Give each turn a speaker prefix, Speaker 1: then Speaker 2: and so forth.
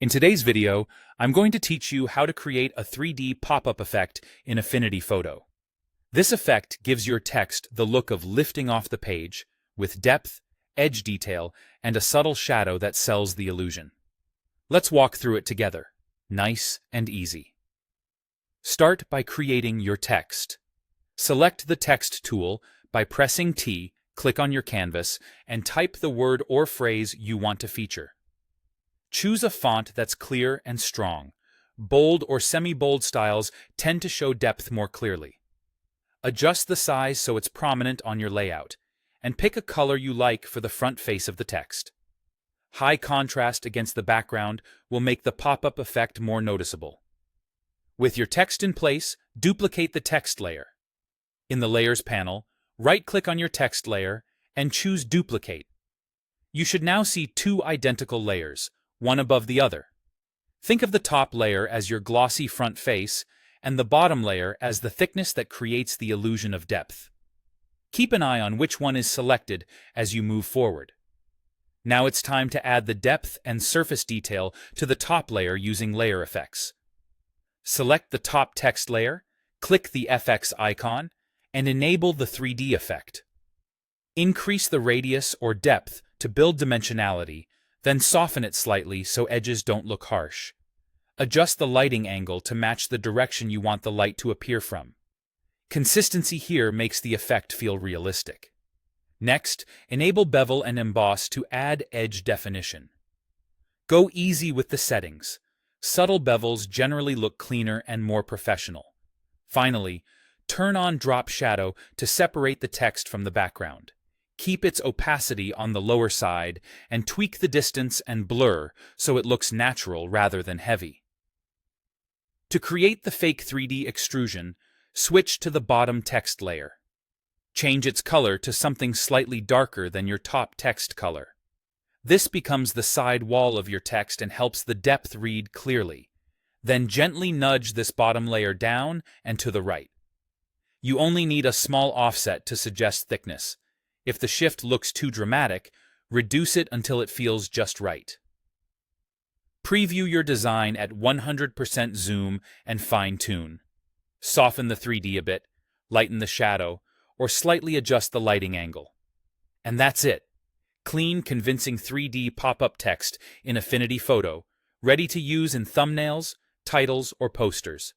Speaker 1: In today's video, I'm going to teach you how to create a 3D pop-up effect in Affinity Photo. This effect gives your text the look of lifting off the page, with depth, edge detail, and a subtle shadow that sells the illusion. Let's walk through it together. Nice and easy. Start by creating your text. Select the Text tool by pressing T, click on your canvas, and type the word or phrase you want to feature. Choose a font that's clear and strong. Bold or semi-bold styles tend to show depth more clearly. Adjust the size so it's prominent on your layout, and pick a color you like for the front face of the text. High contrast against the background will make the pop-up effect more noticeable. With your text in place, duplicate the text layer. In the Layers panel, right-click on your text layer and choose Duplicate. You should now see two identical layers, one above the other. Think of the top layer as your glossy front face and the bottom layer as the thickness that creates the illusion of depth. Keep an eye on which one is selected as you move forward. Now it's time to add the depth and surface detail to the top layer using layer effects. Select the top text layer, click the FX icon, and enable the 3D effect. Increase the radius or depth to build dimensionality, then soften it slightly so edges don't look harsh. Adjust the lighting angle to match the direction you want the light to appear from. Consistency here makes the effect feel realistic. Next, enable Bevel and Emboss to add edge definition. Go easy with the settings. Subtle bevels generally look cleaner and more professional. Finally, turn on Drop Shadow to separate the text from the background. Keep its opacity on the lower side and tweak the distance and blur so it looks natural rather than heavy. To create the fake 3D extrusion, switch to the bottom text layer. Change its color to something slightly darker than your top text color. This becomes the side wall of your text and helps the depth read clearly. Then gently nudge this bottom layer down and to the right. You only need a small offset to suggest thickness. If the shift looks too dramatic, reduce it until it feels just right. Preview your design at 100% zoom and fine-tune. Soften the 3D a bit, lighten the shadow, or slightly adjust the lighting angle. And that's it. Clean, convincing 3D pop-up text in Affinity Photo, ready to use in thumbnails, titles, or posters.